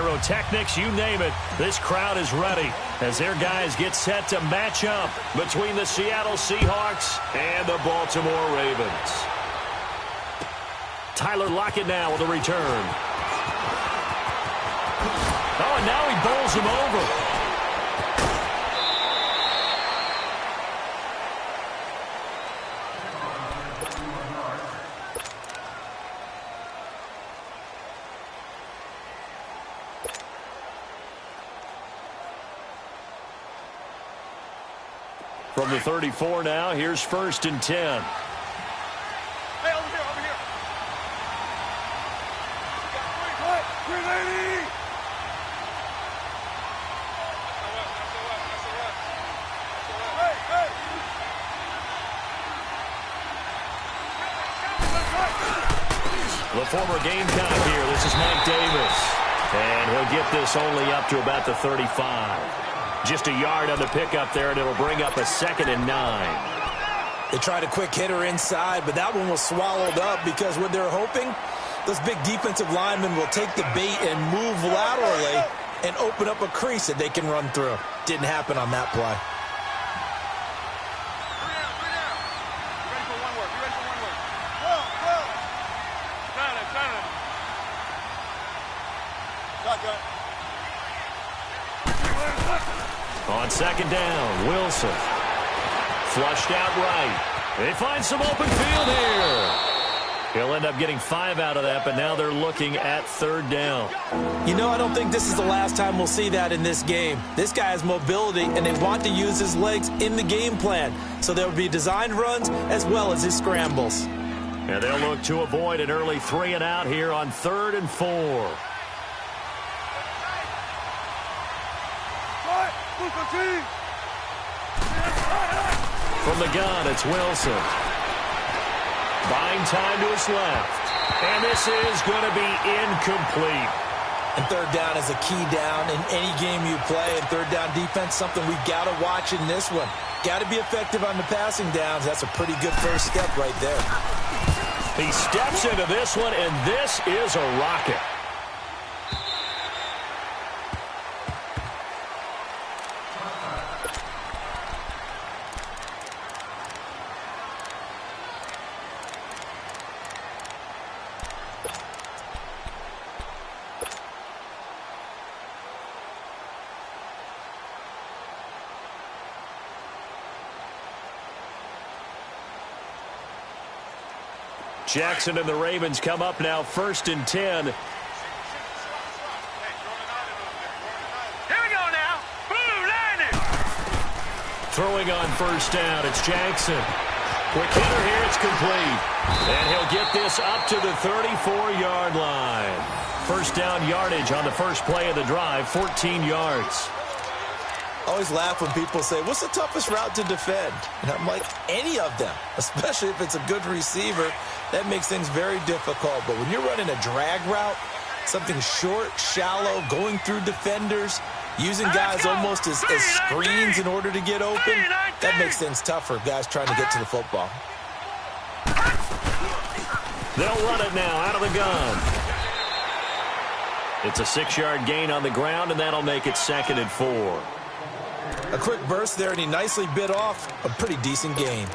pyrotechnics, you name it. This crowd is ready as their guys get set to match up between the Seattle Seahawks and the Baltimore Ravens. Tyler Lockett now with a return. Oh, and now he bowls him over. From the 34 now, here's 1st and 10. Hey, over here, over here. What? 380! Hey, hey! The former Gamecock here. This is Mike Davis. And he'll get this only up to about the 35. Just a yard on the pickup there, and it'll bring up a 2nd and 9. They tried a quick hitter inside, but that one was swallowed up because what they're hoping, those big defensive linemen will take the bait and move laterally and open up a crease that they can run through. Didn't happen on that play. On 2nd down, Wilson. Flushed out right. They find some open field here. He'll end up getting 5 out of that, but now they're looking at 3rd down. You know, I don't think this is the last time we'll see that in this game. This guy has mobility, and they want to use his legs in the game plan. So there will be designed runs as well as his scrambles. And they'll look to avoid an early 3 and out here on 3rd and 4. From the gun, it's Wilson. Buying time to his left. And this is going to be incomplete. And 3rd down is a key down in any game you play. And 3rd down defense, something we've got to watch in this one. Got to be effective on the passing downs. That's a pretty good first step right there. He steps into this one, and this is a rocket. Jackson and the Ravens come up now 1st and 10. Here we go now. Boom, landed. Throwing on 1st down, it's Jackson. Quick hitter here, it's complete. And he'll get this up to the 34-yard line. 1st down yardage on the first play of the drive, 14 yards. I always laugh when people say, what's the toughest route to defend? And I'm like, any of them, especially if it's a good receiver. That makes things very difficult. But when you're running a drag route, something short, shallow, going through defenders, using guys almost as screens in order to get open, that makes things tough for guys trying to get to the football. They'll run it now out of the gun. It's a 6-yard gain on the ground, and that'll make it 2nd and 4. A quick burst there, and he nicely bit off a pretty decent gain.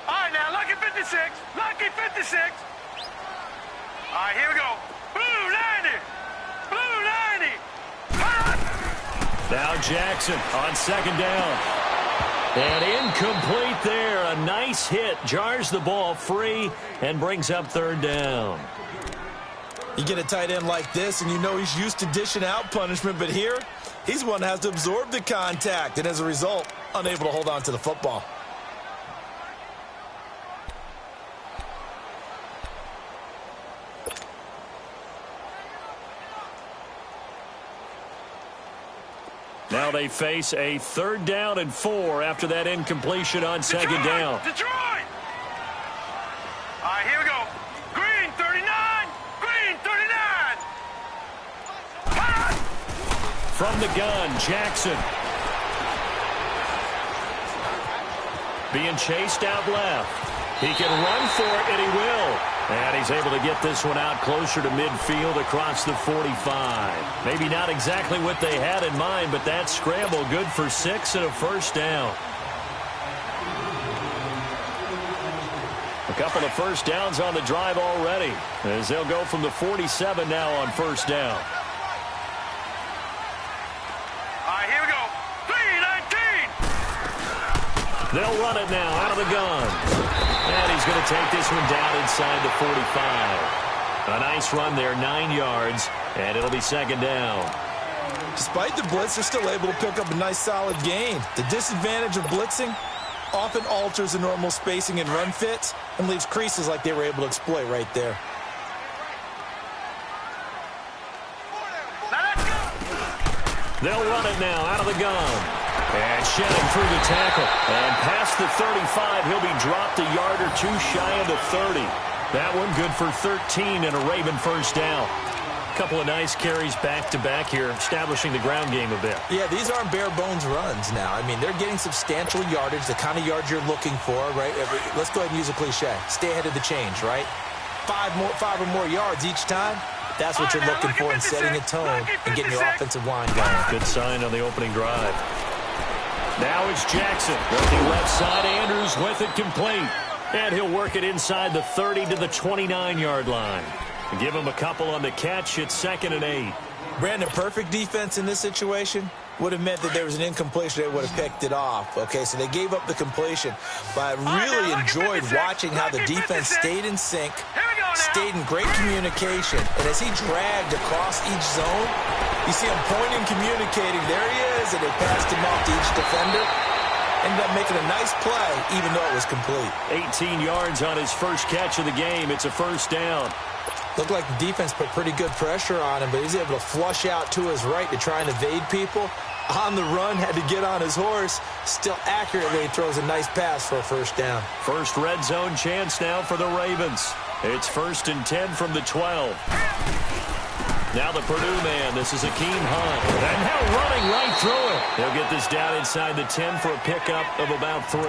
All right, now, lucky 56. Lucky 56. All right, here we go. Blue 90. Blue 90. Now Jackson on 2nd down. And incomplete there. A nice hit. Jars the ball free and brings up 3rd down. You get a tight end like this, and you know he's used to dishing out punishment. But here, he's one that has to absorb the contact. And as a result, unable to hold on to the football. Now they face a 3rd down and 4 after that incompletion on 2nd down. Detroit! All right, here we go. Green 39. Green 39. From the gun, Jackson. being chased out left. He can run for it, and he will. And he's able to get this one out closer to midfield across the 45. Maybe not exactly what they had in mind, but that scramble good for 6 and a first down. A couple of first downs on the drive already, as they'll go from the 47 now on first down. All right, here we go. 3-19. They'll run it now out of the gun. And he's going to take this one down inside the 45. A nice run there, 9 yards, and it'll be second down. Despite the blitz, they're still able to pick up a nice solid gain. The disadvantage of blitzing often alters the normal spacing and run fits and leaves creases like they were able to exploit right there. They'll run it now out of the gun. And shedding through the tackle. And past the 35, he'll be dropped a yard or two shy of the 30. That one good for 13 and a Raven first down. Couple of nice carries back-to-back here, establishing the ground game a bit. Yeah, these aren't bare-bones runs now. I mean, they're getting substantial yardage, the kind of yards you're looking for, right? Let's go ahead and use a cliche. Stay ahead of the change, right? 5 or more yards each time. That's what you're looking for in setting a tone and getting your offensive line going. Good sign on the opening drive. Now it's Jackson. Working left side, Andrews with it complete. And he'll work it inside the 30 to the 29-yard line. Give him a couple on the catch. It's 2nd and 8. Brandon, perfect defense in this situation would have meant that there was an incompletion. They would have picked it off. Okay, so they gave up the completion. But I really enjoyed watching how the defense stayed in sync, stayed in great communication. And as he dragged across each zone, you see him pointing, communicating. There he is, and they passed him off to each defender. Ended up making a nice play, even though it was complete. 18 yards on his first catch of the game. It's a first down. Looked like the defense put pretty good pressure on him, but he's able to flush out to his right to try and evade people. On the run, had to get on his horse. Still accurately throws a nice pass for a first down. First red zone chance now for the Ravens. It's 1st and 10 from the 12. Now the Purdue man. This is Akeem Hunt. And now running right through it. He'll get this down inside the 10 for a pickup of about 3.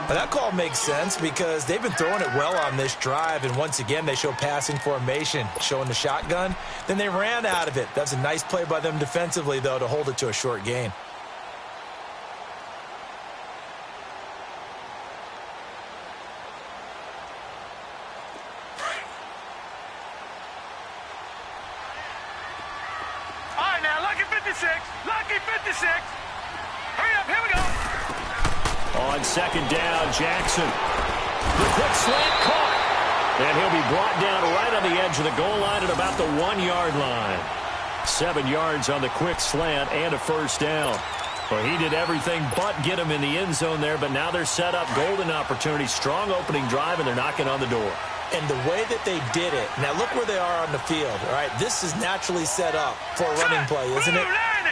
Well, that call makes sense because they've been throwing it well on this drive, and once again they show passing formation, showing the shotgun. Then they ran out of it. That's a nice play by them defensively, though, to hold it to a short gain. All right, now, lucky 56. Lucky 56. Hurry up, here we go. On second down, Jackson. The quick slant caught. And he'll be brought down right on the edge of the goal line at about the 1-yard line. 7 yards on the quick slant and a first down. Well, he did everything but get him in the end zone there, but now they're set up. Golden opportunity, strong opening drive, and they're knocking on the door. And the way that they did it, now look where they are on the field, all right? This is naturally set up for a running play, isn't it?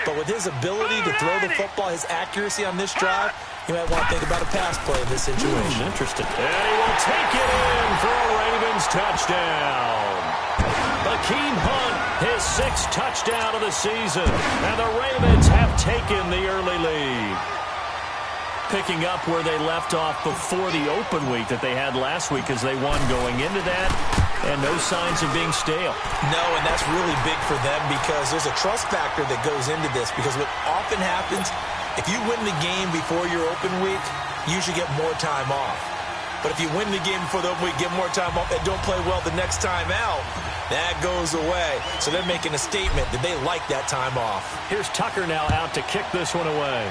But with his ability to throw the football, his accuracy on this drive, you might want to think about a pass play in this situation. Interesting. And he will take it in for a Ravens touchdown. Akeem Hunt, his 6th touchdown of the season. And the Ravens have taken the early lead. Picking up where they left off before the open week that they had last week as they won going into that. And no signs of being stale. No, and that's really big for them because there's a trust factor that goes into this. Because what often happens, if you win the game before your open week, you usually get more time off. But if you win the game before the open week, get more time off, and don't play well the next time out, that goes away. So they're making a statement that they like that time off. Here's Tucker now out to kick this one away.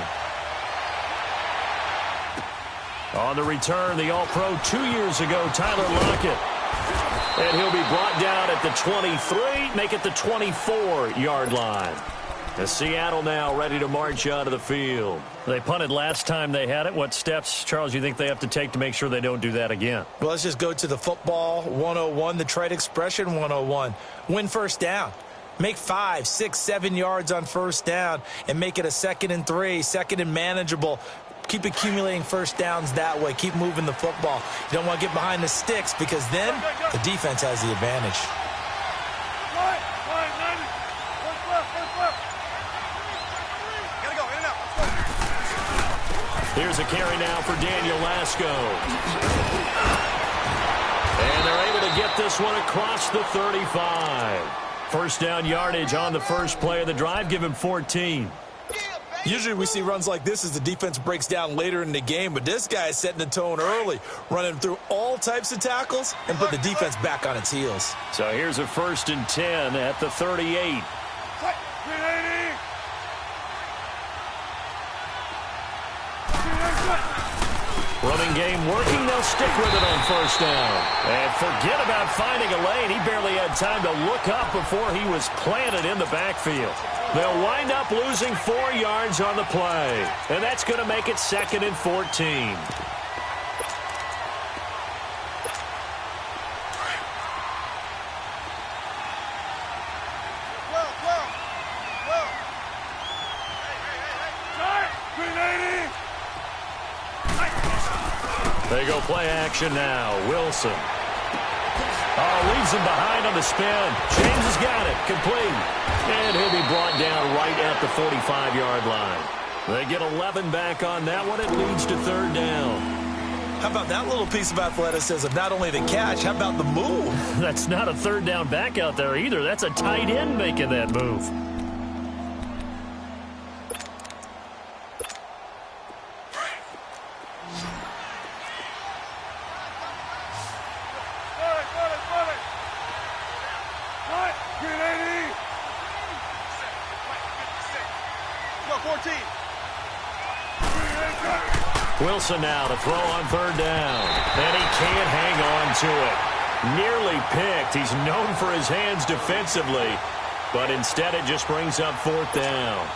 On the return, the All-Pro 2 years ago, Tyler Lockett. And he'll be brought down at the 23, make it the 24-yard line. As Seattle now ready to march out of the field. They punted last time they had it. What steps, Charles, you think they have to take to make sure they don't do that again? Well, let's just go to the football 101, the trite expression 101. Win first down. Make 5, 6, 7 yards on first down and make it a 2nd and 3, 2nd and manageable. Keep accumulating first downs that way. Keep moving the football. You don't want to get behind the sticks because then the defense has the advantage. Here's a carry now for Daniel Lasco. And they're able to get this one across the 35. First down yardage on the first play of the drive. Give him 14. Usually we see runs like this as the defense breaks down later in the game, but this guy is setting the tone early, running through all types of tackles and put the defense back on its heels. So here's a 1st and 10 at the 38. Running game working. They'll stick with it on first down. And forget about finding a lane. He barely had time to look up before he was planted in the backfield. They'll wind up losing 4 yards on the play. And that's going to make it 2nd and 14. They go play action now. Wilson. Oh, leaves him behind on the spin. James has got it. Complete. And he'll be brought down right at the 45-yard line. They get 11 back on that one. It leads to 3rd down. How about that little piece of athleticism? Not only the catch, how about the move? That's not a 3rd down back out there either. That's a tight end making that move. Wilson now to throw on 3rd down. And he can't hang on to it. Nearly picked. He's known for his hands defensively. But instead it just brings up 4th down.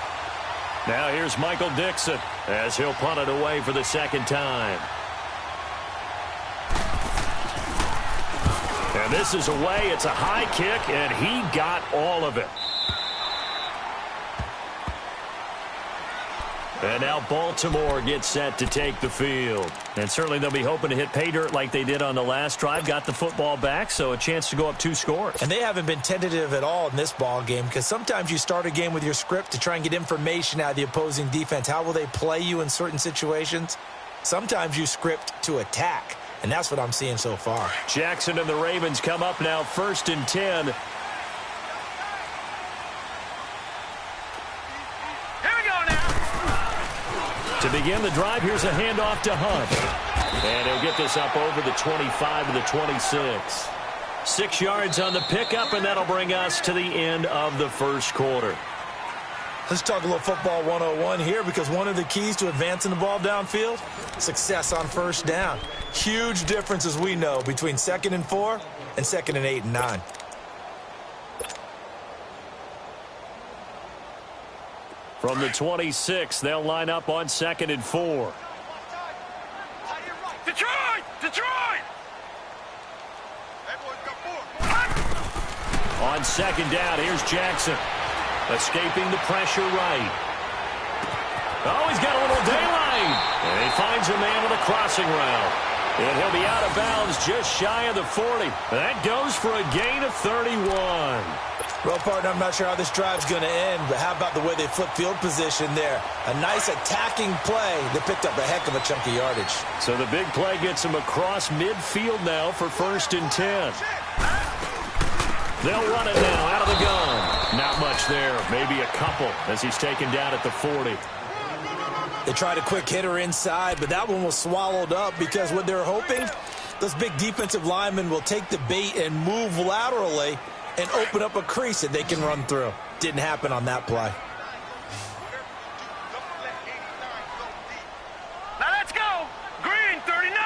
Now here's Michael Dixon as he'll punt it away for the 2nd time. And this is away. It's a high kick, and he got all of it. And now Baltimore gets set to take the field. And certainly they'll be hoping to hit pay dirt like they did on the last drive. Got the football back, so a chance to go up 2 scores. And they haven't been tentative at all in this ball game, because sometimes you start a game with your script to try and get information out of the opposing defense. How will they play you in certain situations? Sometimes you script to attack, and that's what I'm seeing so far. Jackson and the Ravens come up now 1st and 10. To begin the drive, here's a handoff to Hunt. And he'll get this up over the 25 to the 26. 6 yards on the pickup, and that'll bring us to the end of the first quarter. Let's talk a little football 101 here, because one of the keys to advancing the ball downfield, success on first down. Huge difference, as we know, between 2nd and 4 and 2nd and 8 and 9. From the 26, they'll line up on 2nd and 4. Detroit! Detroit! On 2nd down, here's Jackson. Escaping the pressure right. Oh, he's got a little daylight. And he finds a man with a crossing route. And he'll be out of bounds just shy of the 40. That goes for a gain of 31. Well, partner, I'm not sure how this drive's going to end, but how about the way they flip field position there? A nice attacking play that picked up a heck of a chunk of yardage. So the big play gets him across midfield now for 1st and 10. They'll run it now out of the gun. Not much there, maybe a couple as he's taken down at the 40. They tried a quick hitter inside, but that one was swallowed up because what they're hoping, those big defensive linemen will take the bait and move laterally and open up a crease that they can run through. Didn't happen on that play. Now let's go. Green 39.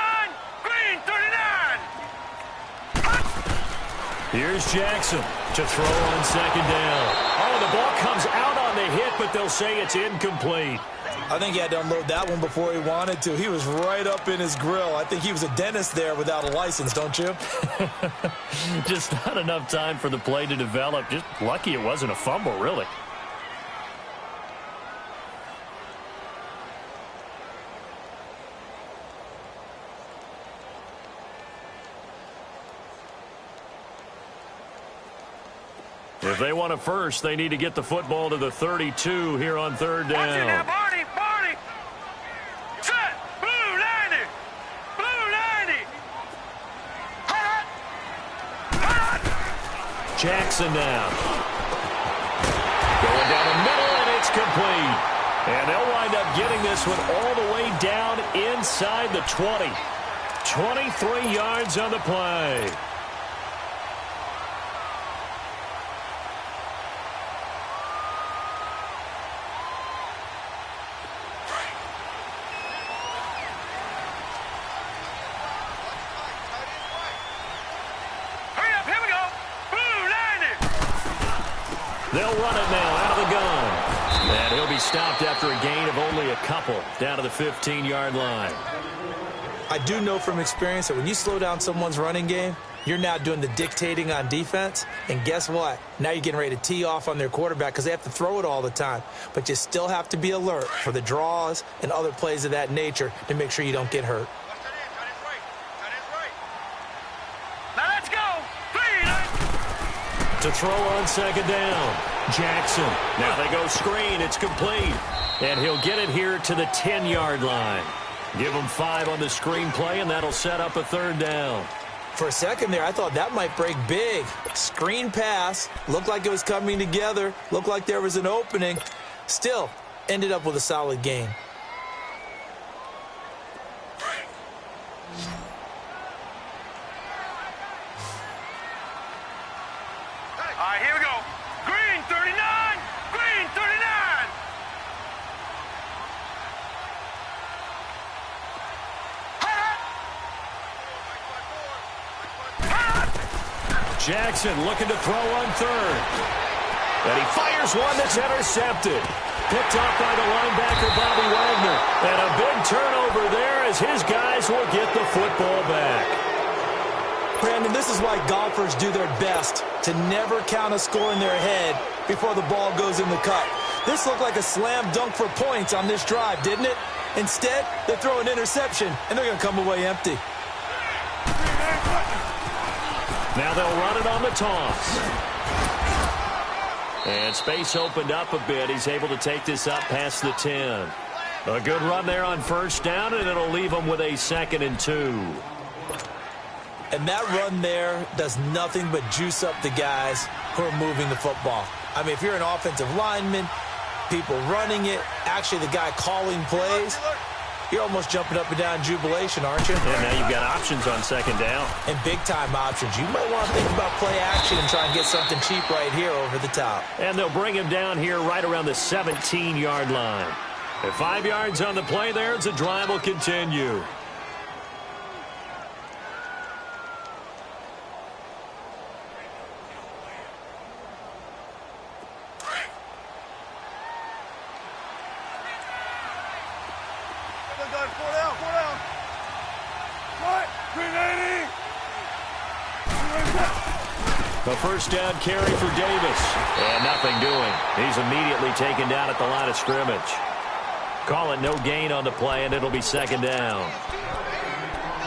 Green 39. Here's Jackson to throw on 2nd down. Oh, the ball comes out on the hit, but they'll say it's incomplete. I think he had to unload that one before he wanted to. He was right up in his grill. I think he was a dentist there without a license, don't you? Just not enough time for the play to develop. Just lucky it wasn't a fumble, really. If they want a first, they need to get the football to the 32 here on 3rd down. Watch it now, Barney. Barney. Set. Jackson now. Going down the middle, and it's complete. And they'll wind up getting this one all the way down inside the 20. 23 yards on the play. They'll run it now out of the gun. And he'll be stopped after a gain of only a couple down to the 15-yard line. I do know from experience that when you slow down someone's running game, you're now doing the dictating on defense. And guess what? Now you're getting ready to tee off on their quarterback because they have to throw it all the time. But you still have to be alert for the draws and other plays of that nature to make sure you don't get hurt. Now let's go. To throw on second down, Jackson. Now they go screen. It's complete. And he'll get it here to the 10-yard line. Give him 5 on the screen play, and that'll set up a third down. For a second there, I thought that might break big. Screen pass. Looked like it was coming together. Looked like there was an opening. Still, ended up with a solid gain. All right, here we go. Green 39. Green 39. Jackson looking to throw on third. And he fires one that's intercepted. Picked off by the linebacker, Bobby Wagner. And a big turnover there as his guys will get the football back. Brandon, this is why golfers do their best to never count a score in their head before the ball goes in the cup. This looked like a slam dunk for points on this drive, didn't it? Instead, they throw an interception, and they're going to come away empty. Now they'll run it on the toss. And space opened up a bit. He's able to take this up past the 10. A good run there on first down, and it'll leave him with a 2nd and 2. And that run there does nothing but juice up the guys who are moving the football. I mean, if you're an offensive lineman, people running it, actually the guy calling plays, you're almost jumping up and down in jubilation, aren't you? And now you've got options on second down. And big-time options. You might want to think about play action and try and get something cheap right here over the top. And they'll bring him down here right around the 17-yard line. At 5 yards on the play there, the drive will continue. A first down carry for Davis. And nothing doing. He's immediately taken down at the line of scrimmage. Call it no gain on the play, and it'll be second down.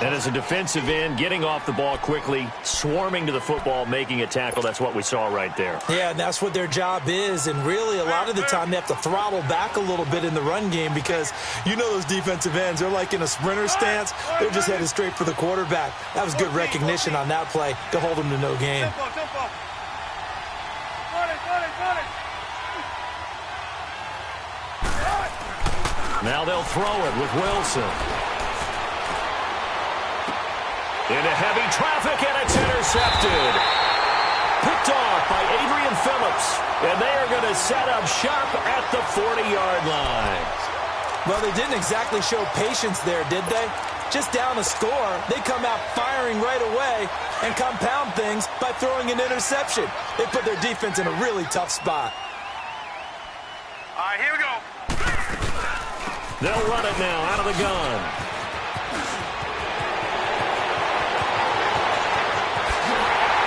And as a defensive end, getting off the ball quickly, swarming to the football, making a tackle, that's what we saw right there. Yeah, and that's what their job is. And really, a lot of the time, they have to throttle back a little bit in the run game because you know those defensive ends, they're like in a sprinter stance. They're just headed straight for the quarterback. That was good recognition on that play to hold them to no gain. Now they'll throw it with Wilson. Into heavy traffic, and it's intercepted. Picked off by Adrian Phillips. And they are going to set up shop at the 40-yard line. Well, they didn't exactly show patience there, did they? Just down a score, they come out firing right away and compound things by throwing an interception. They put their defense in a really tough spot. All right, here we go. They'll run it now out of the gun.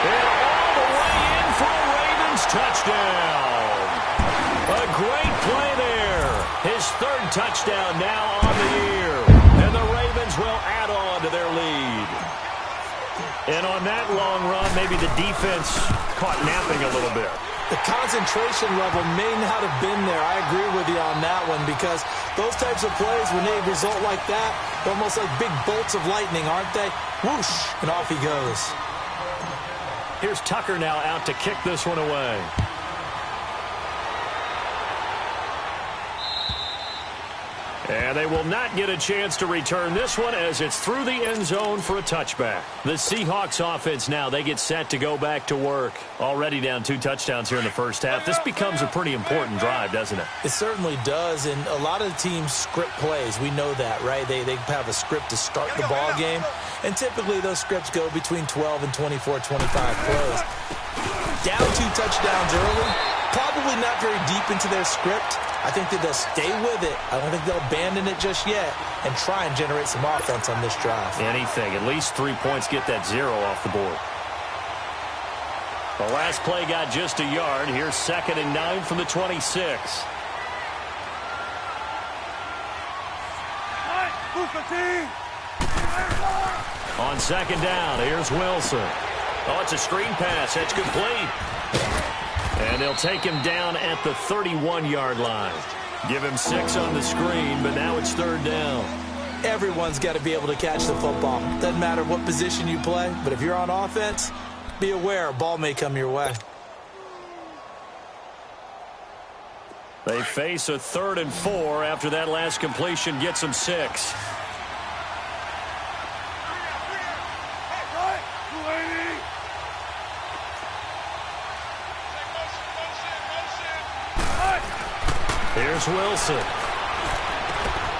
And all the way in for a Ravens touchdown. A great play there. His 3rd touchdown now on the year. And the Ravens will add on to their lead. And on that long run, maybe the defense caught napping a little bit. The concentration level may not have been there. I agree with you on that one because those types of plays, when they result like that, they're almost like big bolts of lightning, aren't they? Whoosh, and off he goes. Here's Tucker now out to kick this one away. And they will not get a chance to return this one as it's through the end zone for a touchback. The Seahawks offense now, they get set to go back to work. Already down 2 touchdowns here in the first half. This becomes a pretty important drive, doesn't it? It certainly does, and a lot of the teams script plays. We know that, right? They have a script to start the ball game, and typically those scripts go between 12 and 24, 25 plays. Down 2 touchdowns early, probably not very deep into their script. I think that they'll stay with it. I don't think they'll abandon it just yet and try and generate some offense on this drive. Anything. At least 3 points, get that 0 off the board. The last play got just a yard. Here's 2nd and 9 from the 26. On 2nd down, here's Wilson. Oh, it's a screen pass. That's complete. And they'll take him down at the 31-yard line. Give him 6 on the screen, but now it's 3rd down. Everyone's got to be able to catch the football. Doesn't matter what position you play, but if you're on offense, be aware a ball may come your way. They face a 3rd and 4 after that last completion gets them 6. Here's Wilson.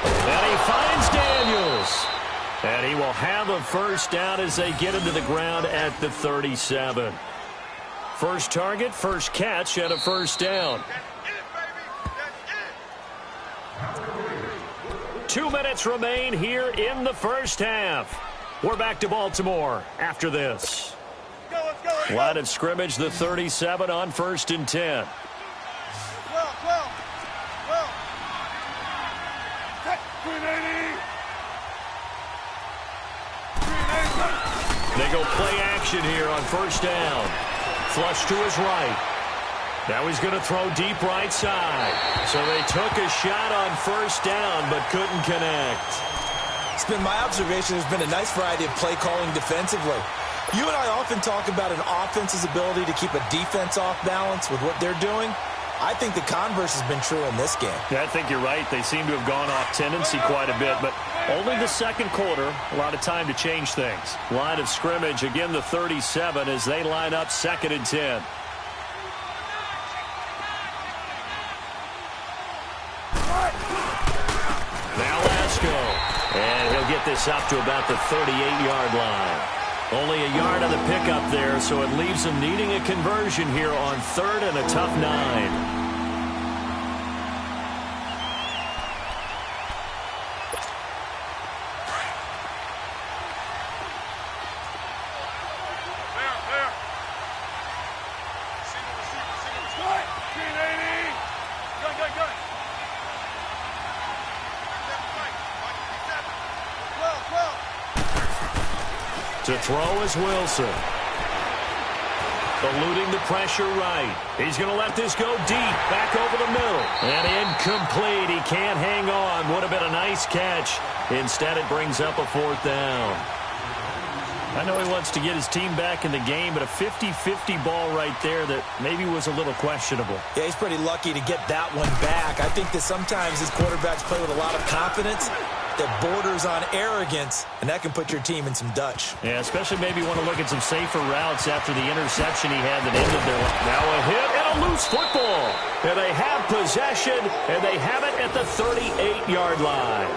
And he finds Daniels. And he will have a first down as they get him to the ground at the 37. First target, first catch, and a first down. 2 minutes remain here in the first half. We're back to Baltimore after this. Line of scrimmage, the 37 on 1st and 10. They go play action here on 1st down. Flush to his right. Now he's going to throw deep right side. So they took a shot on 1st down but couldn't connect. It's been my observation there's been a nice variety of play calling defensively. You and I often talk about an offense's ability to keep a defense off balance with what they're doing. I think the converse has been true in this game. Yeah, I think you're right. They seem to have gone off tendency quite a bit, but only the 2nd quarter, a lot of time to change things. Line of scrimmage, again the 37 as they line up 2nd and 10. Now Lasco, and he'll get this up to about the 38-yard line. Only a yard on the pickup there, so it leaves them needing a conversion here on 3rd and a tough 9. To throw is Wilson. Eluding the pressure right. He's going to let this go deep, back over the middle. And incomplete. He can't hang on. Would have been a nice catch. Instead, it brings up a 4th down. I know he wants to get his team back in the game, but a 50-50 ball right there that maybe was a little questionable. Yeah, he's pretty lucky to get that one back. I think that sometimes his quarterbacks play with a lot of confidence that borders on arrogance, and that can put your team in some Dutch. Yeah, especially maybe want to look at some safer routes after the interception he had that ended their life. Now a hit and a loose football. And they have possession, and they have it at the 38-yard line.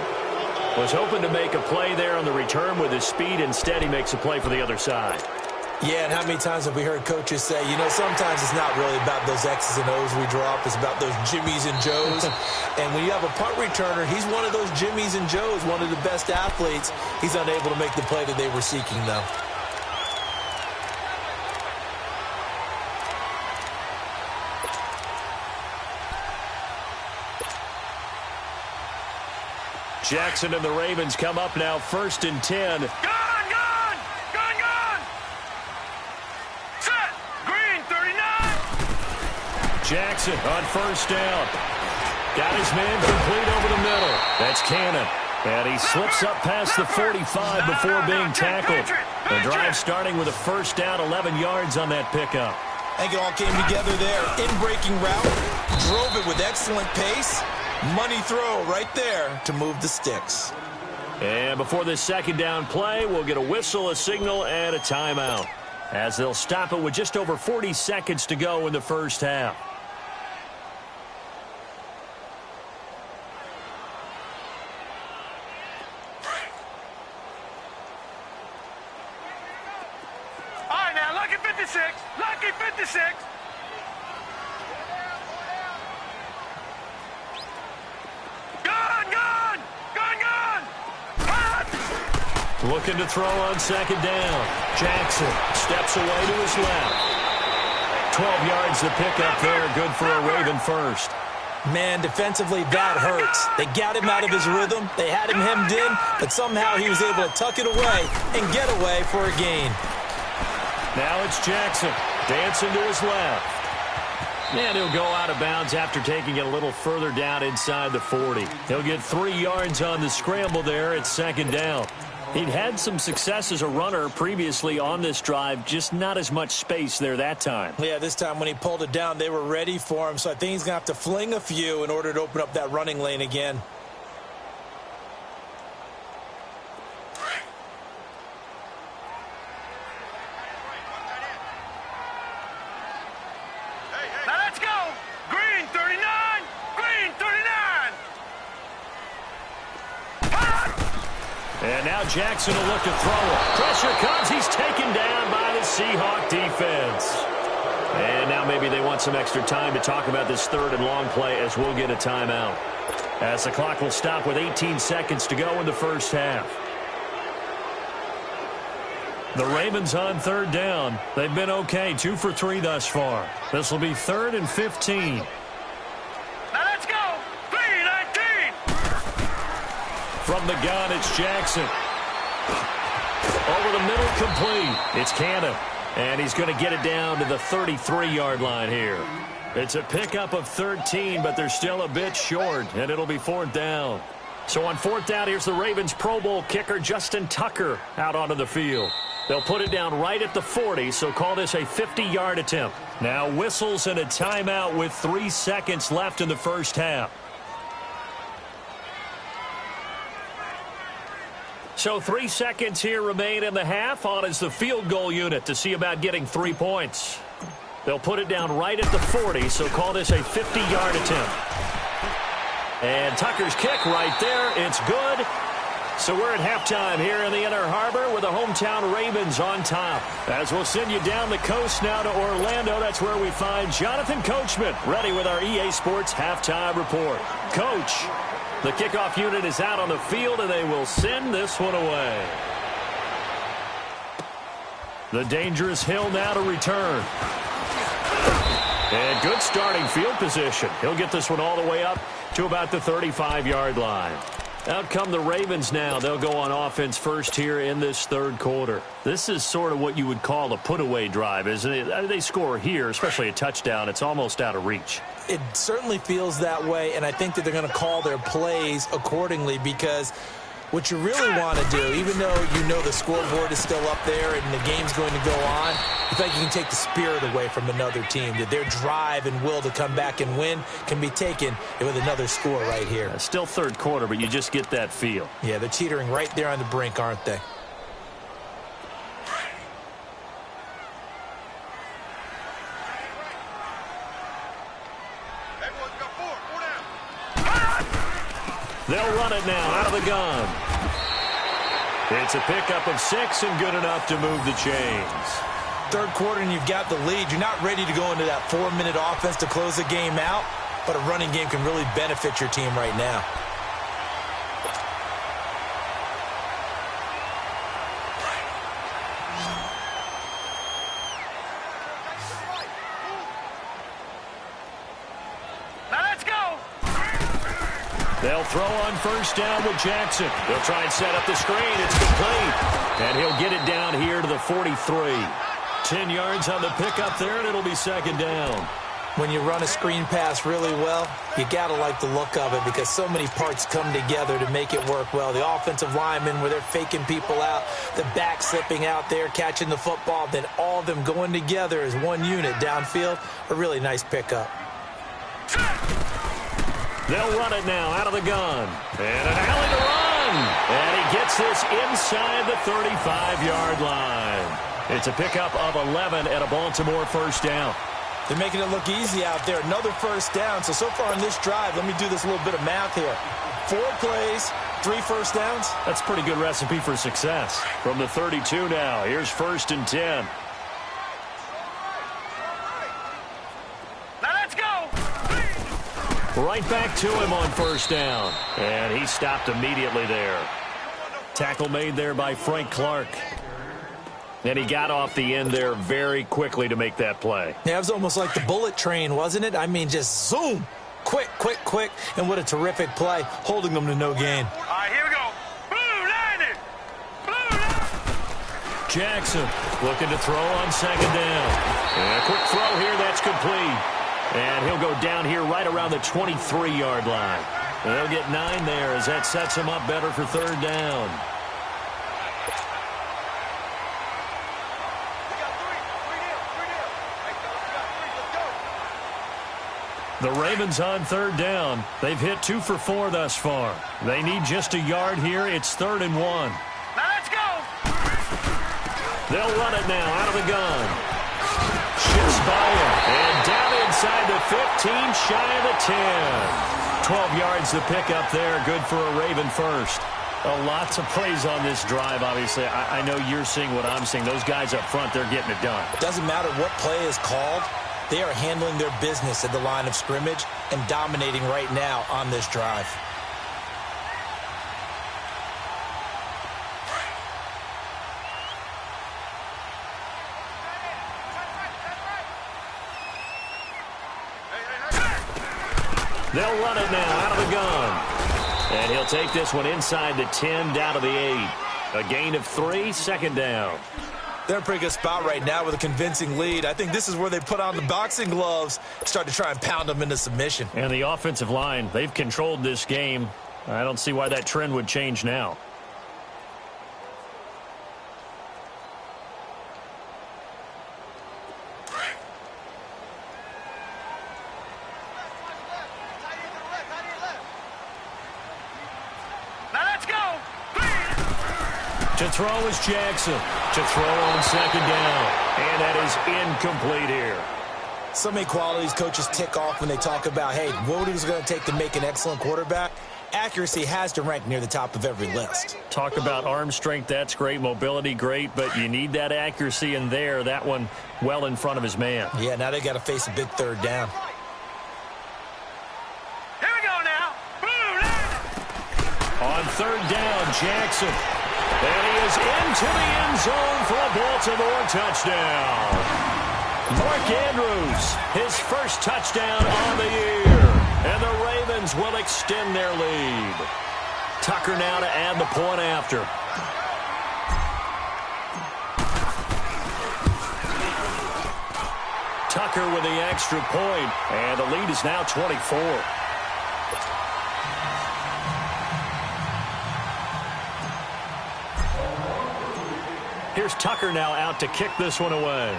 Was hoping to make a play there on the return with his speed. Instead, he makes a play for the other side. Yeah, and how many times have we heard coaches say, you know, sometimes it's not really about those X's and O's we drop. It's about those Jimmies and Joes. And when you have a punt returner, he's one of those Jimmies and Joes, one of the best athletes. He's unable to make the play that they were seeking, though. Jackson and the Ravens come up now 1st and 10. Gun! Set! Green, 39! Jackson on 1st down. Got his man complete over the middle. That's Cannon. And he slips up past the 45 before being tackled. The drive starting with a first down, 11 yards on that pickup. I think it all came together there. In-breaking route, drove it with excellent pace. Money throw right there to move the sticks. And before this second down play, we'll get a whistle, a signal, and a timeout, as they'll stop it with just over 40 seconds to go in the first half. All right, now, lucky 56. Lucky 56. Looking to throw on second down. Jackson steps away to his left. 12 yards to pick up there. Good for a Raven first. Man, defensively, that hurts. They got him out of his rhythm. They had him hemmed in, but somehow he was able to tuck it away and get away for a gain. Now it's Jackson dancing to his left. And he'll go out of bounds after taking it a little further down inside the 40. He'll get 3 yards on the scramble there at second down. He'd had some success as a runner previously on this drive, just not as much space there that time. Yeah, this time when he pulled it down, they were ready for him, so I think he's going to have to fling a few in order to open up that running lane again. Now let's go. Green 39. Green 39. And now Jackson will look to throw it. Pressure comes. He's taken down by the Seahawk defense. And now maybe they want some extra time to talk about this third and long play as we'll get a timeout. As the clock will stop with 18 seconds to go in the first half. The Ravens on third down. They've been okay, 2 for 3 thus far. This will be 3rd and 15. Now let's go. 3-19. From the gun, it's Jackson. Over the middle, complete. It's Cannon. And he's going to get it down to the 33-yard line here. It's a pickup of 13, but they're still a bit short, and it'll be 4th down. So on 4th down, here's the Ravens Pro Bowl kicker, Justin Tucker, out onto the field. They'll put it down right at the 40, so call this a 50-yard attempt. Now whistles and a timeout with 3 seconds left in the first half. So 3 seconds here remain in the half. On is the field goal unit to see about getting 3 points. They'll put it down right at the 40, so call this a 50-yard attempt. And Tucker's kick right there. It's good. So we're at halftime here in the Inner Harbor with the hometown Ravens on top. As we'll send you down the coast now to Orlando, that's where we find Jonathan Coachman ready with our EA Sports halftime report. Coach, the kickoff unit is out on the field, and they will send this one away. The dangerous Hill now to return. And good starting field position. He'll get this one all the way up to about the 35-yard line. Out come the Ravens now. They'll go on offense first here in this third quarter. This is sort of what you would call a put-away drive, isn't it? They score here, especially a touchdown. It's almost out of reach. It certainly feels that way, and I think that they're going to call their plays accordingly, because what you really want to do, even though you know the scoreboard is still up there and the game's going to go on, you think you can take the spirit away from another team, that their drive and will to come back and win can be taken with another score right here. Still third quarter, but you just get that feel. Yeah, they're teetering right there on the brink, aren't they? They'll run it now out of the gun. It's a pickup of 6 and good enough to move the chains. Third quarter and you've got the lead. You're not ready to go into that 4-minute offense to close the game out, but a running game can really benefit your team right now. They'll throw on first down with Jackson. They'll try and set up the screen. It's complete. And he'll get it down here to the 43. 10 yards on the pickup there, and it'll be second down. When you run a screen pass really well, you got to like the look of it because so many parts come together to make it work well. The offensive linemen, where they're faking people out, the back slipping out there, catching the football, then all of them going together as one unit downfield. A really nice pickup. They'll run it now out of the gun. And an alley to run. And he gets this inside the 35-yard line. It's a pickup of 11 and a Baltimore first down. They're making it look easy out there. Another first down. So far on this drive, let me do this little bit of math here. 4 plays, 3 first downs. That's a pretty good recipe for success. From the 32 now, here's 1st and 10. Now let's go. Right back to him on 1st down. And he stopped immediately there. Tackle made there by Frank Clark. And he got off the end there very quickly to make that play. Yeah, it was almost like the bullet train, wasn't it? I mean, just zoom. Quick, quick, quick. And what a terrific play, holding them to no gain. All right, here we go. Blue, 90. Blue, 90. Jackson looking to throw on 2nd down. And a quick throw here, that's complete. And he'll go down here right around the 23-yard line. And they'll get 9 there as that sets him up better for 3rd down. The Ravens on 3rd down. They've hit 2 for 4 thus far. They need just a yard here. It's 3rd and 1. Now let's go. They'll run it now out of the gun. Shifts by him. And down inside the 15, shy of the 10. 12 yards to pick up there. Good for a Raven first. Lots of plays on this drive, obviously. I know you're seeing what I'm seeing. Those guys up front, they're getting it done. Doesn't matter what play is called. They are handling their business at the line of scrimmage and dominating right now on this drive. They'll run it now out of the gun. And he'll take this one inside the 10 down to the 8. A gain of 3, 2nd down. They're in a pretty good spot right now with a convincing lead. I think this is where they put on the boxing gloves, start to try and pound them into submission. And the offensive line, they've controlled this game. I don't see why that trend would change now. Now let's go. To throw is Jackson. To throw on 2nd down. And that is incomplete here. So many qualities coaches tick off when they talk about, hey, what is it going to take to make an excellent quarterback? Accuracy has to rank near the top of every list. Talk about arm strength, that's great. Mobility, great. But you need that accuracy in there. That one well in front of his man. Yeah, now they got to face a big 3rd down. Here we go now. Blue, 90. On 3rd down, Jackson. And he is into the end zone for a Baltimore touchdown. Mark Andrews, his first touchdown on the year. And the Ravens will extend their lead. Tucker now to add the point after. Tucker with the extra point. And the lead is now 24. Here's Tucker now out to kick this one away.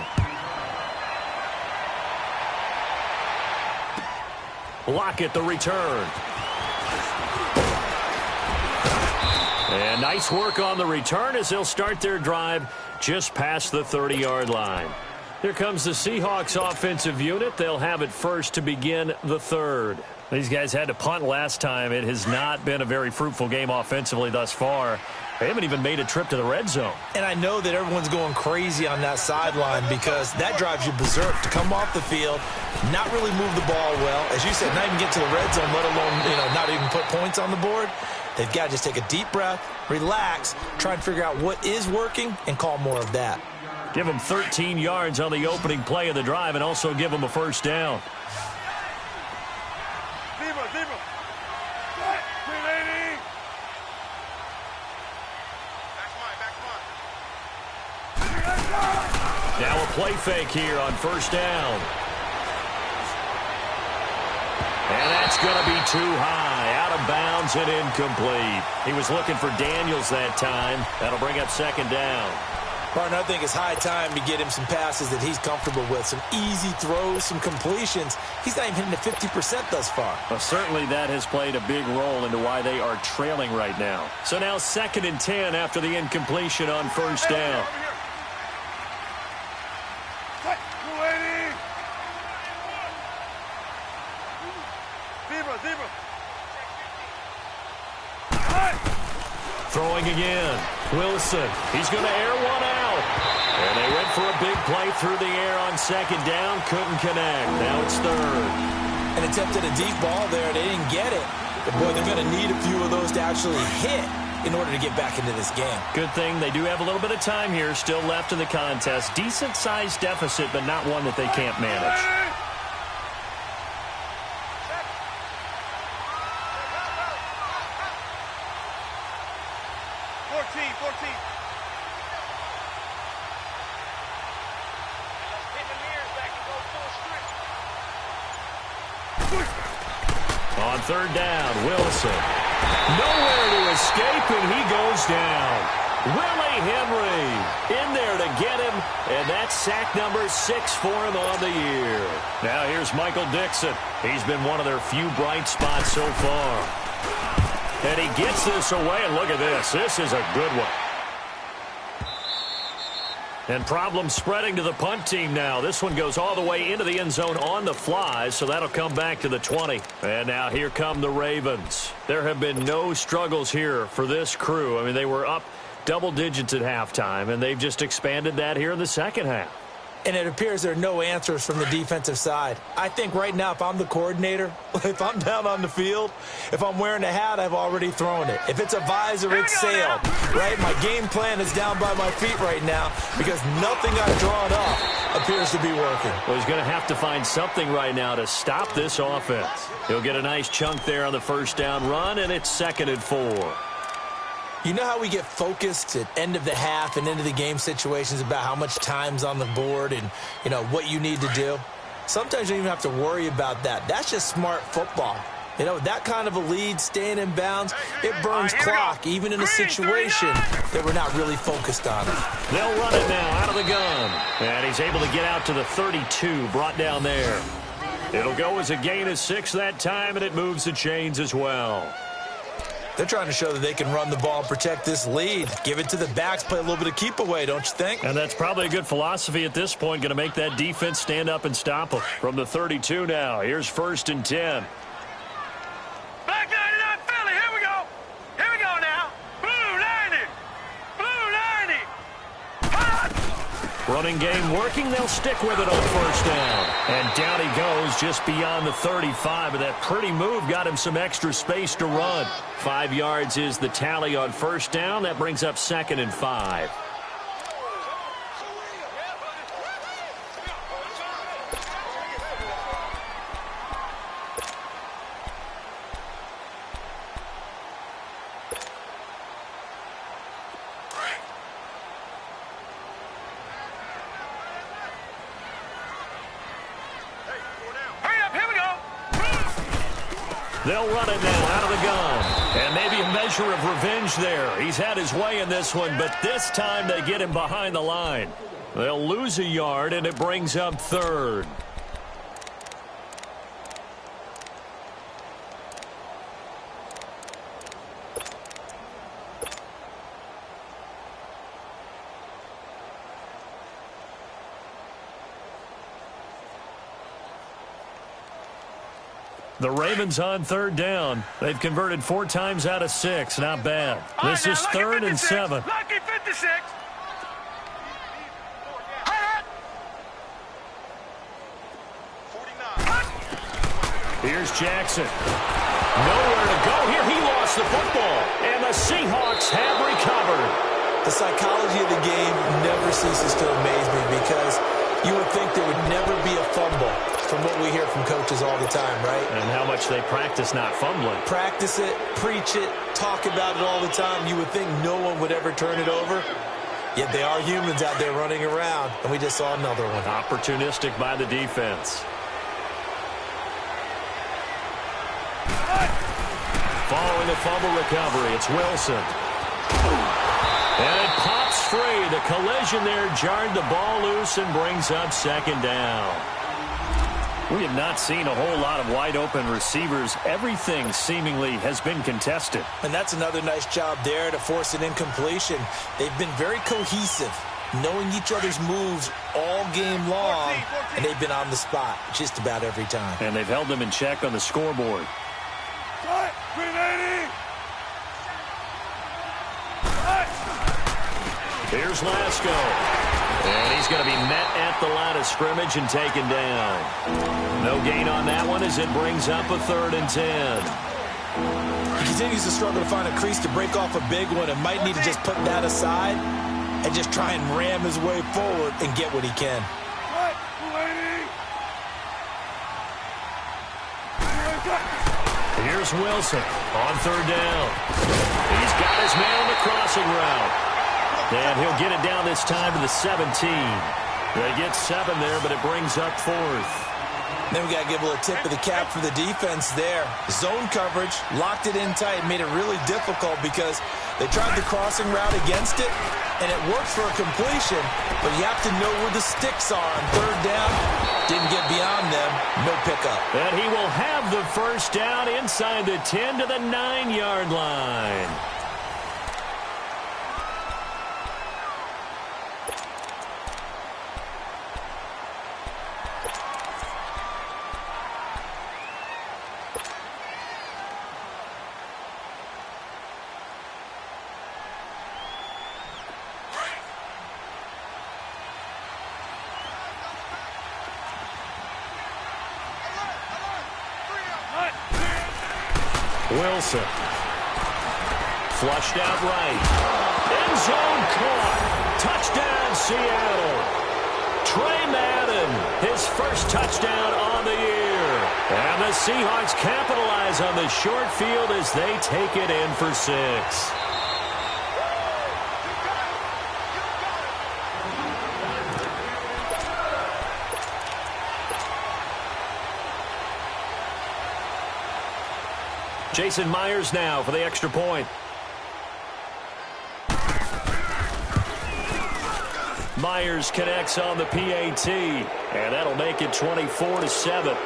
Lockett the return. And nice work on the return as they'll start their drive just past the 30-yard line. Here comes the Seahawks offensive unit. They'll have it first to begin the 3rd. These guys had to punt last time. It has not been a very fruitful game offensively thus far. They haven't even made a trip to the red zone. And I know that everyone's going crazy on that sideline because that drives you berserk to come off the field, not really move the ball well. As you said, not even get to the red zone, let alone, not even put points on the board. They've got to just take a deep breath, relax, try and figure out what is working, and call more of that. Give them 13 yards on the opening play of the drive and also give them a first down. Now a play fake here on 1st down. And that's going to be too high, out of bounds and incomplete. He was looking for Daniels that time. That'll bring up second down. Partner, I think it's high time to get him some passes that he's comfortable with, some easy throws, some completions. He's not even hitting the 50% thus far. Well, certainly that has played a big role into why they are trailing right now. So now 2nd and 10 after the incompletion on first down. Throwing again. Wilson. He's going to air one out. And they went for a big play through the air on second down. Couldn't connect. Now it's third. An attempt at a deep ball there. They didn't get it. But, boy, they're going to need a few of those to actually hit in order to get back into this game. Good thing they do have a little bit of time here still left in the contest. Decent-sized deficit, but not one that they can't manage. On third down, Wilson. Nowhere to escape, and he goes down. Willie Henry in there to get him, and that's sack number 6 for him on the year. Now here's Michael Dixon. He's been one of their few bright spots so far. And he gets this away, and look at this. This is a good one. And problems spreading to the punt team now. This one goes all the way into the end zone on the fly, so that'll come back to the 20. And now here come the Ravens. There have been no struggles here for this crew. I mean, they were up double digits at halftime, and they've just expanded that here in the second half. And it appears there are no answers from the defensive side. I think right now, if I'm the coordinator, if I'm down on the field, if I'm wearing a hat, I've already thrown it. If it's a visor, it's sailed, right? My game plan is down by my feet right now because nothing I've drawn up appears to be working. Well, he's going to have to find something right now to stop this offense. He'll get a nice chunk there on the first down run, and it's 2nd and 4. You know how we get focused at end of the half and into the game situations about how much time's on the board and, you know, what you need to do? Sometimes you don't even have to worry about that. That's just smart football. You know, that kind of a lead, staying in bounds, it burns clock, even in a situation that we're not really focused on. They'll run it now out of the gun. And he's able to get out to the 32, brought down there. It'll go as a gain of 6 that time, and it moves the chains as well. They're trying to show that they can run the ball and protect this lead. Give it to the backs, play a little bit of keep away, don't you think? And that's probably a good philosophy at this point, going to make that defense stand up and stop them. From the 32 now, here's 1st and 10. Black 99 Philly, here we go. Here we go now. Blue 90. Blue 90. Running game working. They'll stick with it on first down. And down he goes just beyond the 35. And that pretty move got him some extra space to run. 5 yards is the tally on first down. That brings up 2nd and 5. They'll run it now out of the gun. And maybe a measure of revenge there. He's had his way in this one, but this time they get him behind the line. They'll lose a yard, and it brings up 3rd. The Ravens on 3rd down. They've converted 4 times out of 6. Not bad. This is 3rd and 7. Lucky 56. Here's Jackson. Nowhere to go here. He lost the football. And the Seahawks have recovered. The psychology of the game never ceases to amaze me because you would think there would never be a fumble from what we hear from coaches all the time, right? And how much they practice not fumbling. Practice it, preach it, talk about it all the time. You would think no one would ever turn it over. Yet they are humans out there running around, and we just saw another one. Opportunistic by the defense. the fumble recovery. It's Wilson. And it pops free. The collision there jarred the ball loose and brings up second down. We have not seen a whole lot of wide-open receivers. Everything seemingly has been contested. And that's another nice job there to force an incompletion. They've been very cohesive, knowing each other's moves all game long, and they've been on the spot just about every time. And they've held them in check on the scoreboard. Here's Lasco. And he's going to be met at the line of scrimmage and taken down. No gain on that one as it brings up a 3rd and 10. He continues to struggle to find a crease to break off a big one and might need to just put that aside and just try and ram his way forward and get what he can. Here's Wilson on 3rd down. He's got his man on the crossing route. And he'll get it down this time to the 17. They get 7 there, but it brings up 4th. Then we got to give a little tip of the cap for the defense there. Zone coverage, locked it in tight, made it really difficult because they tried the crossing route against it, and it worked for a completion, but you have to know where the sticks are on 3rd down. Didn't get beyond them, no pickup. And he will have the first down inside the 10 to the 9-yard line. Wilson. Flushed out right. End zone caught. Touchdown, Seattle. Trey Madden, his first touchdown on the year. And the Seahawks capitalize on the short field as they take it in for 6. Jason Myers now for the extra point. Myers connects on the PAT, and that'll make it 24-7.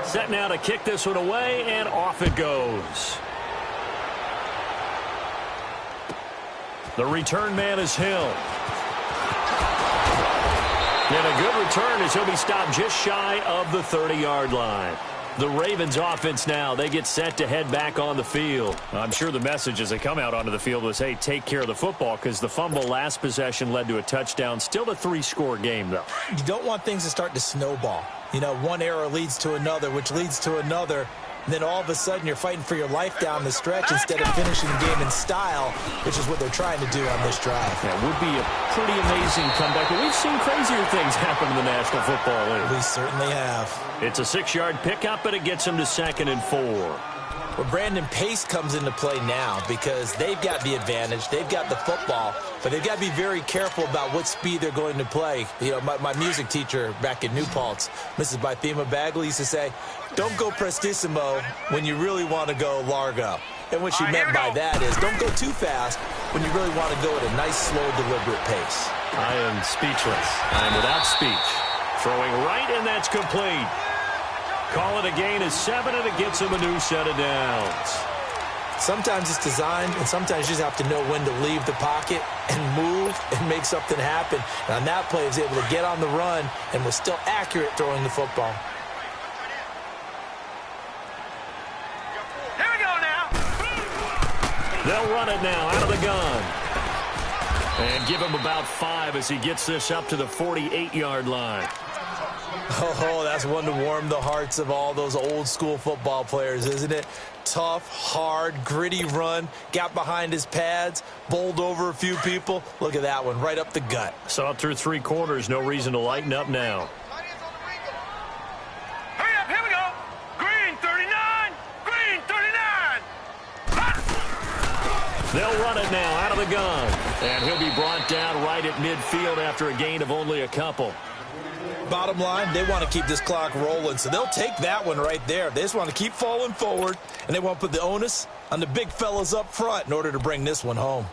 Set now to kick this one away, and off it goes. The return man is Hill. And a good return as he'll be stopped just shy of the 30-yard line. The Ravens offense now, they get set to head back on the field. I'm sure the message as they come out onto the field was, hey, take care of the football, because the fumble last possession led to a touchdown. Still a 3-score game, though. You don't want things to start to snowball. You know, one error leads to another, which leads to another. And then all of a sudden you're fighting for your life down the stretch instead of finishing the game in style, which is what they're trying to do on this drive. That would be a pretty amazing comeback, but we've seen crazier things happen in the National Football League. We certainly have. It's a 6-yard pickup, but it gets him to 2nd and 4. Well, Brandon, pace comes into play now because they've got the advantage. They've got the football, but they've got to be very careful about what speed they're going to play. You know, my music teacher back in New Paltz, Mrs. Bythema Bagley, used to say, don't go prestissimo when you really want to go largo. And what she meant by that is don't go too fast when you really want to go at a nice, slow, deliberate pace. I am speechless. I'm without speech. Throwing right, and that's complete. Call it a gain of 7, and it gets him a new set of downs. Sometimes it's designed, and sometimes you just have to know when to leave the pocket and move and make something happen. And on that play, he was able to get on the run and was still accurate throwing the football. Here we go now. They'll run it now out of the gun. And give him about 5 as he gets this up to the 48-yard line. Oh, that's one to warm the hearts of all those old-school football players, isn't it? Tough, hard, gritty run, got behind his pads, bowled over a few people. Look at that one, right up the gut. Saw it through 3 quarters, no reason to lighten up now. Hurry up, here we go. Green 39, green 39. They'll run it now out of of the gun. And he'll be brought down right at midfield after a gain of only a couple. Bottom line, they want to keep this clock rolling, so they'll take that one right there. They just want to keep falling forward, and they want to put the onus on the big fellas up front in order to bring this one home.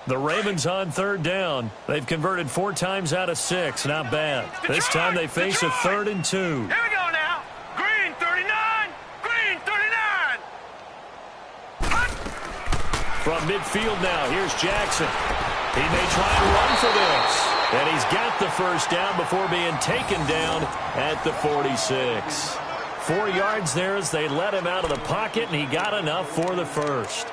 The Ravens on third down. They've converted 4 times out of 6. Not bad. This time they face a 3rd and 2. Here we go now. Green 39. Green 39. From midfield now, here's Jackson. He may try and run for this. And he's got the first down before being taken down at the 46. 4 yards there as they let him out of the pocket, and he got enough for the first.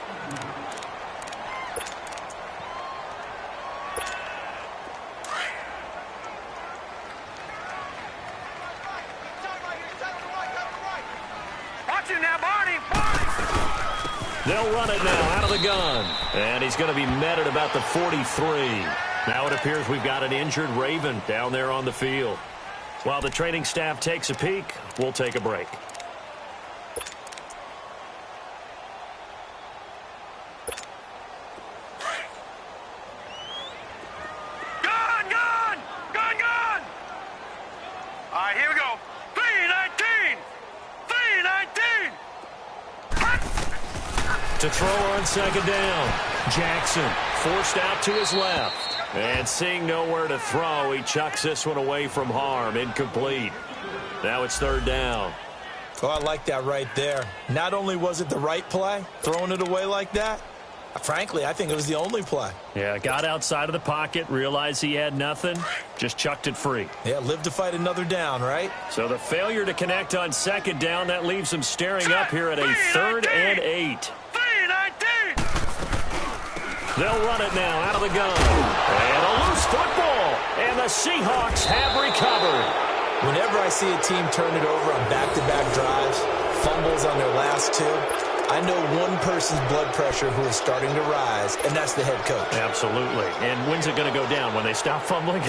They'll run it now out of the gun. And he's going to be met at about the 43. Now it appears we've got an injured Raven down there on the field. While the training staff takes a peek, we'll take a break. Gun, gun! Gun, gun! All right, here we go. 319! 319! To throw on second down. Jackson forced out to his left. And seeing nowhere to throw, he chucks this one away from harm. Incomplete. Now it's third down. Oh, I like that right there. Not only was it the right play, throwing it away like that, frankly, I think it was the only play. Yeah, got outside of the pocket, realized he had nothing, just chucked it free. Yeah, live to fight another down, right? So the failure to connect on second down, that leaves him staring up here at a 3rd and 8. They'll run it now out of the gun. And a loose football. And the Seahawks have recovered. Whenever I see a team turn it over on back-to-back drives, fumbles on their last 2, I know one person's blood pressure who is starting to rise, and that's the head coach. Absolutely. And when's it going to go down? When they stop fumbling?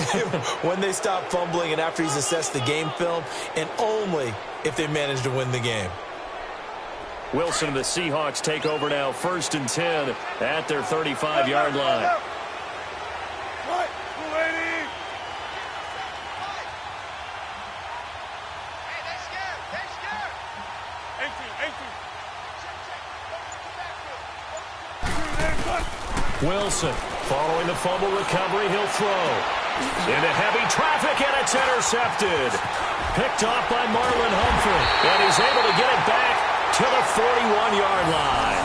When they stop fumbling and after he's assessed the game film, and only if they manage to win the game. Wilson and the Seahawks take over now, 1st and 10 at their 35-yard line. What? Lady? Hey, they're scared. They're scared. 18. Wilson following the fumble recovery. He'll throw. Into heavy traffic, and it's intercepted. Picked off by Marlon Humphrey. And he's able to get it back to the 41-yard line.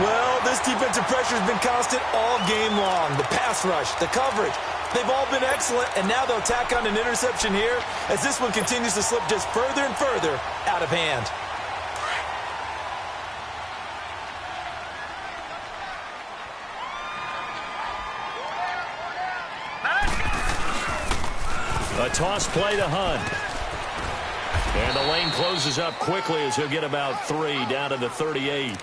Well, this defensive pressure has been constant all game long. The pass rush, the coverage, they've all been excellent, and now they'll tack on an interception here as this one continues to slip just further and further out of hand. A toss play to Hunt. And the lane closes up quickly as he'll get about 3 down to the 38.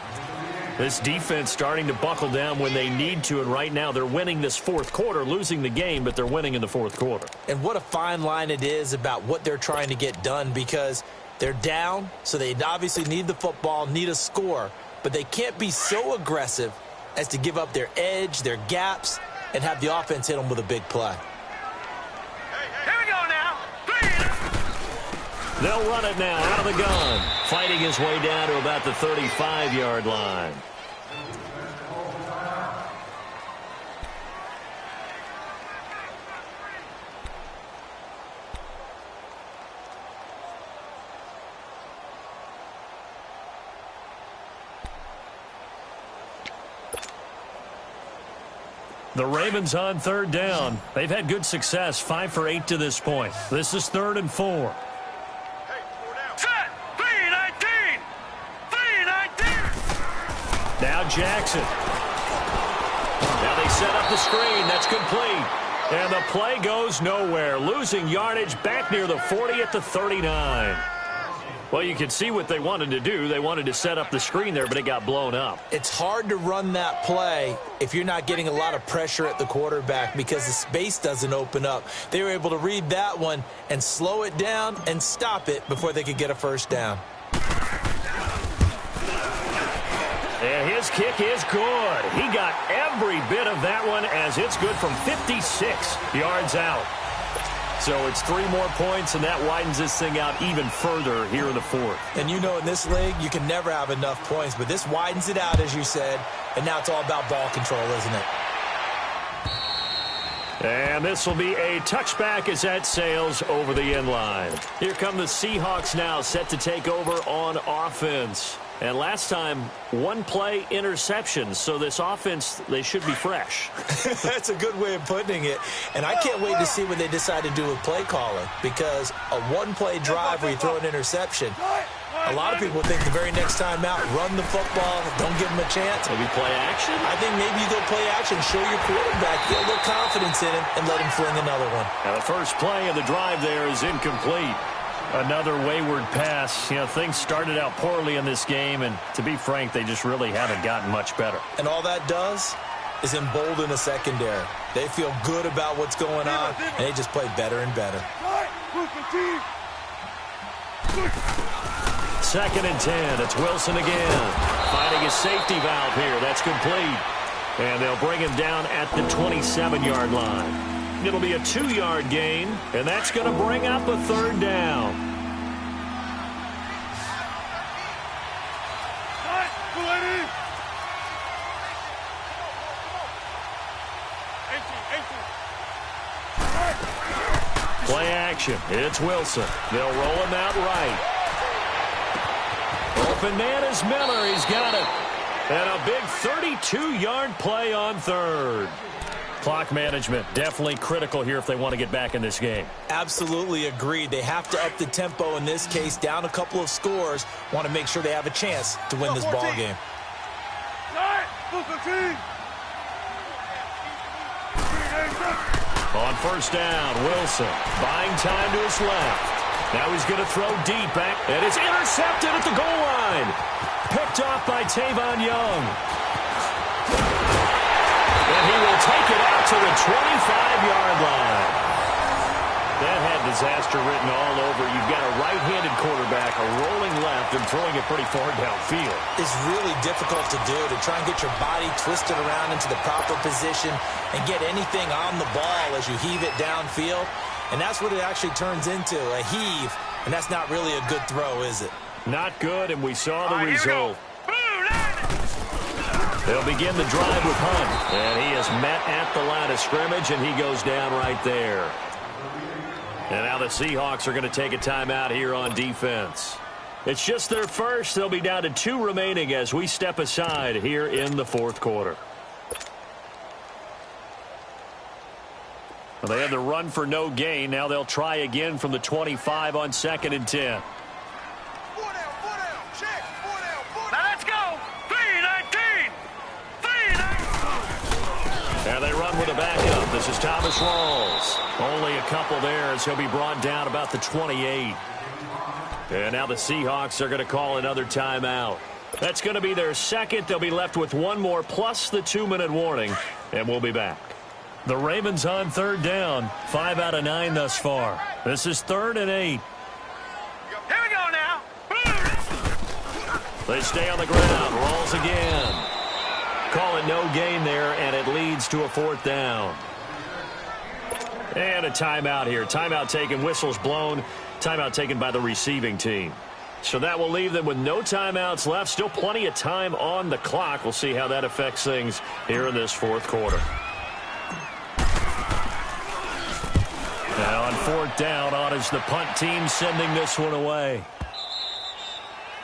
This defense starting to buckle down when they need to, and right now they're winning this 4th quarter, losing the game, but they're winning in the 4th quarter. And what a fine line it is about what they're trying to get done, because they're down, so they obviously need the football, need a score, but they can't be so aggressive as to give up their edge, their gaps, and have the offense hit them with a big play. Here we go now. They'll run it now out of the gun, fighting his way down to about the 35-yard line. The Ravens on third down. They've had good success, 5 for 8 to this point. This is 3rd and 4. Set. 319. 319. Now Jackson. Now they set up the screen. That's complete. And the play goes nowhere. Losing yardage back near the 40 at the 39. Well, you can see what they wanted to do. They wanted to set up the screen there, but it got blown up. It's hard to run that play if you're not getting a lot of pressure at the quarterback because the space doesn't open up. They were able to read that one and slow it down and stop it before they could get a first down. And his kick is good. He got every bit of that one as it's good from 56 yards out. So it's 3 more points, and that widens this thing out even further here in the fourth. And you know in this league, you can never have enough points, but this widens it out, as you said, and now it's all about ball control, isn't it? And this will be a touchback as that sails over the end line. Here come the Seahawks now, set to take over on offense. And last time, 1-play interception. So this offense, they should be fresh. That's a good way of putting it. And I can't wait to see what they decide to do with play calling. Because a 1-play drive where you throw an interception, a lot of people think the very next time out, run the football, don't give them a chance. Maybe play action? I think maybe you go play action, show your quarterback, get a little confidence in him, and let him fling another one. Now the first play of the drive there is incomplete. Another wayward pass. You know, things started out poorly in this game, and to be frank, they just really haven't gotten much better. And all that does is embolden a secondary. They feel good about what's going on, and they just play better and better. 2nd and 10. It's Wilson again. Finding his safety valve here. That's complete. And they'll bring him down at the 27-yard line. It'll be a 2-yard gain, and that's going to bring up a 3rd down. Play action. It's Wilson. They'll roll him out right. Open man is Miller. He's got it. And a big 32-yard play on 3rd. Clock management, definitely critical here if they want to get back in this game. Absolutely agreed. They have to up the tempo in this case, down a couple of scores. Want to make sure they have a chance to win this ball game. On 1st down, Wilson buying time to his left. Now he's going to throw deep back, and it's intercepted at the goal line. Picked off by Tavon Young. And he will take it out to the 25-yard line. That had disaster written all over. You've got a right-handed quarterback, a rolling left, and throwing it pretty far downfield. It's really difficult to do, to try and get your body twisted around into the proper position and get anything on the ball as you heave it downfield. And that's what it actually turns into, a heave. And that's not really a good throw, is it? Not good, and we saw the result. They'll begin the drive with Hunt. And he is met at the line of scrimmage, and he goes down right there. And now the Seahawks are going to take a timeout here on defense. It's just their first. They'll be down to 2 remaining as we step aside here in the 4th quarter. Well, they had the run for no gain. Now they'll try again from the 25 on 2nd and 10. And they run with a backup. This is Thomas Rawls. Only a couple there as he'll be brought down about the 28. And now the Seahawks are going to call another timeout. That's going to be their second. They'll be left with 1 more plus the 2-minute warning. And we'll be back. The Ravens on 3rd down. 5 out of 9 thus far. This is 3rd and 8. Here we go now. They stay on the ground. Rawls again. Call it no gain there, and it leads to a 4th down. And a timeout here. Timeout taken, whistles blown. Timeout taken by the receiving team. So that will leave them with no timeouts left. Still plenty of time on the clock. We'll see how that affects things here in this 4th quarter. Now on 4th down, on is the punt team sending this one away.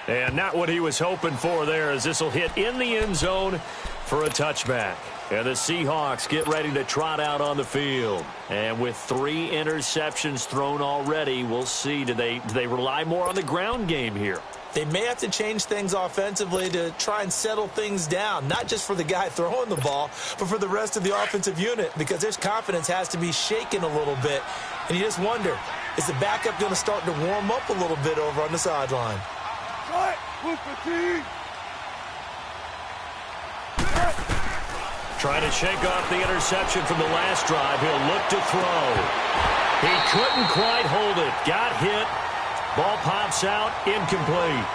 And not what he was hoping for there, as this will hit in the end zone for a touchback. And the Seahawks get ready to trot out on the field. And with 3 interceptions thrown already, we'll see. Do they rely more on the ground game here? They may have to change things offensively to try and settle things down, not just for the guy throwing the ball, but for the rest of the offensive unit, because their confidence has to be shaken a little bit. And you just wonder, Is the backup going to start to warm up a little bit over on the sideline? Trying to shake off the interception from the last drive. He'll look to throw. He couldn't quite hold it. Got hit. Ball pops out. Incomplete.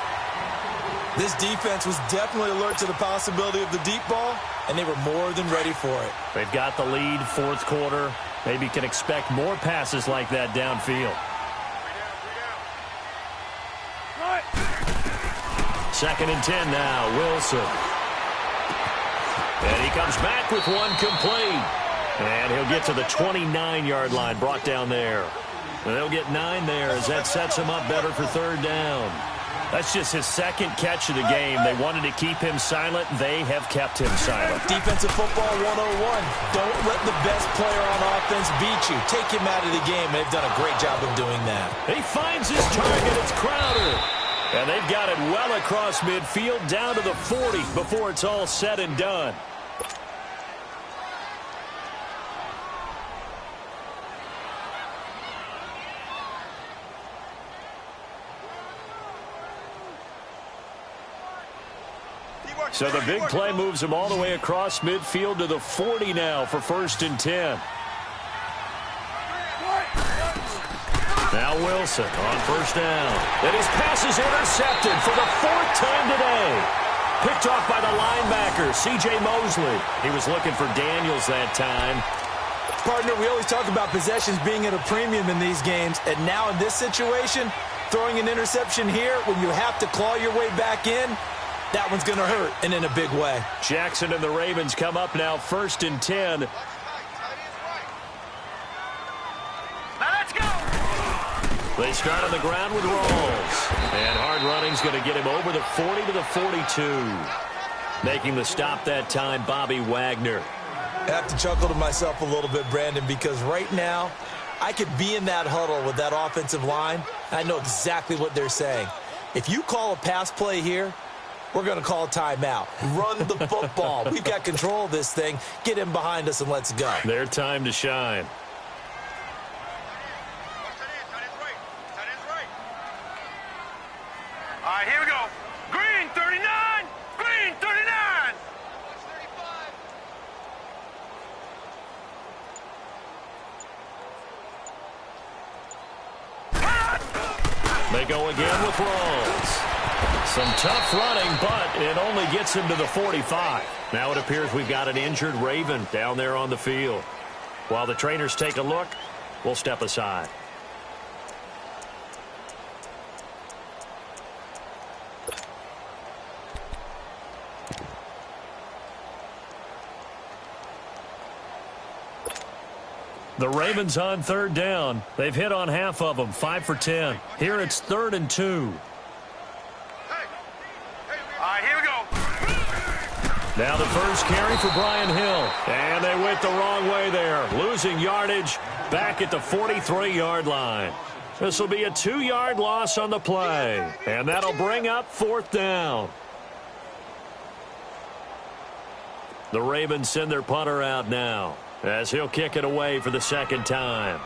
This defense was definitely alert to the possibility of the deep ball, and they were more than ready for it. They've got the lead, fourth quarter. Maybe can expect more passes like that downfield. Second and 10 now, Wilson. And he comes back with one complete. And he'll get to the 29-yard line, brought down there. And they'll get 9 there as that sets him up better for third down. That's just his second catch of the game. They wanted to keep him silent. They have kept him silent. Defensive football 101. Don't let the best player on offense beat you. Take him out of the game. They've done a great job of doing that. He finds his target. It's Crowder. And they've got it well across midfield down to the 40 before it's all said and done. So the big play moves him all the way across midfield to the 40 now for first and 10. Now Wilson on first down. And his pass is intercepted for the 4th time today. Picked off by the linebacker, C.J. Mosley. He was looking for Daniels that time. Partner, we always talk about possessions being at a premium in these games. And now in this situation, throwing an interception here when you have to claw your way back in, that one's going to hurt, and in a big way. Jackson and the Ravens come up now first and 10. Now let's go. They start on the ground with Rawls. And hard running's going to get him over the 40 to the 42. Making the stop that time, Bobby Wagner. I have to chuckle to myself a little bit, Brandon, because right now I could be in that huddle with that offensive line. I know exactly what they're saying. If you call a pass play here, we're going to call a timeout. Run the football. We've got control of this thing. Get him behind us and let's go. Their time to shine. All right, here we go. Green 39. Green 39. They go again with Rawls. Some tough running, but it only gets him to the 45. Now it appears we've got an injured Raven down there on the field. While the trainers take a look, we'll step aside. The Ravens on third down. They've hit on half of them, 5 for 10. Here it's 3rd and 2. Now the first carry for Brian Hill. And they went the wrong way there. Losing yardage back at the 43-yard line. This will be a 2-yard loss on the play. And that'll bring up 4th down. The Ravens send their punter out now as he'll kick it away for the second time.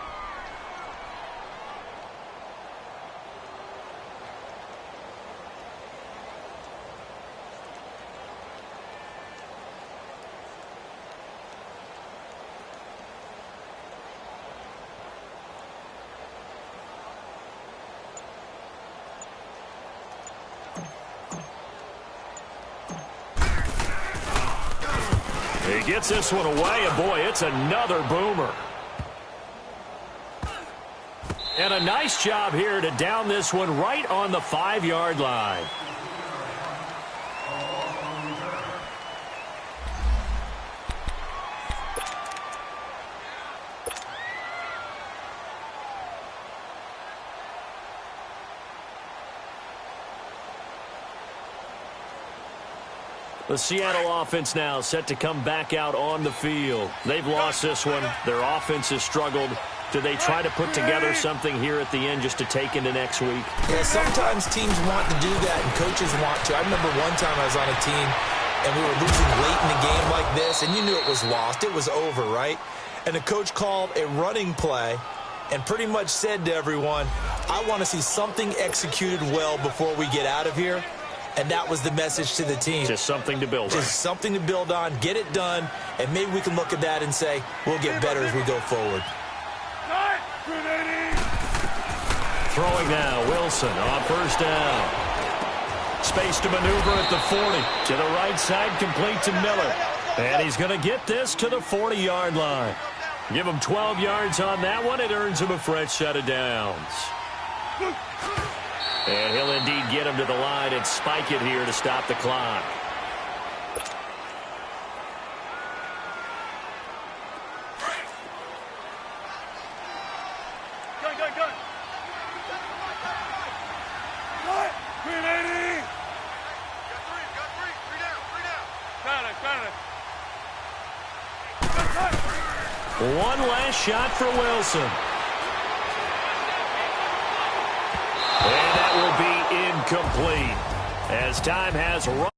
He gets this one away, and boy, it's another boomer. And a nice job here to down this one right on the 5-yard line. The Seattle offense now set to come back out on the field. They've lost this one. Their offense has struggled. Do they try to put together something here at the end just to take into next week? Yeah, sometimes teams want to do that and coaches want to. I remember one time I was on a team and we were losing late in the game like this, and you knew it was lost. It was over, right? And the coach called a running play and pretty much said to everyone, I want to see something executed well before we get out of here. And that was the message to the team. Just something to build on. Just something to build on, get it done, and maybe we can look at that and say, we'll get better as we go forward. Throwing now, Wilson on first down. Space to maneuver at the 40. To the right side, complete to Miller. And he's going to get this to the 40-yard line. Give him 12 yards on that one. It earns him a fresh set of downs. And he'll indeed get him to the line and spike it here to stop the clock. One last shot for Wilson. And that will be incomplete as time has run.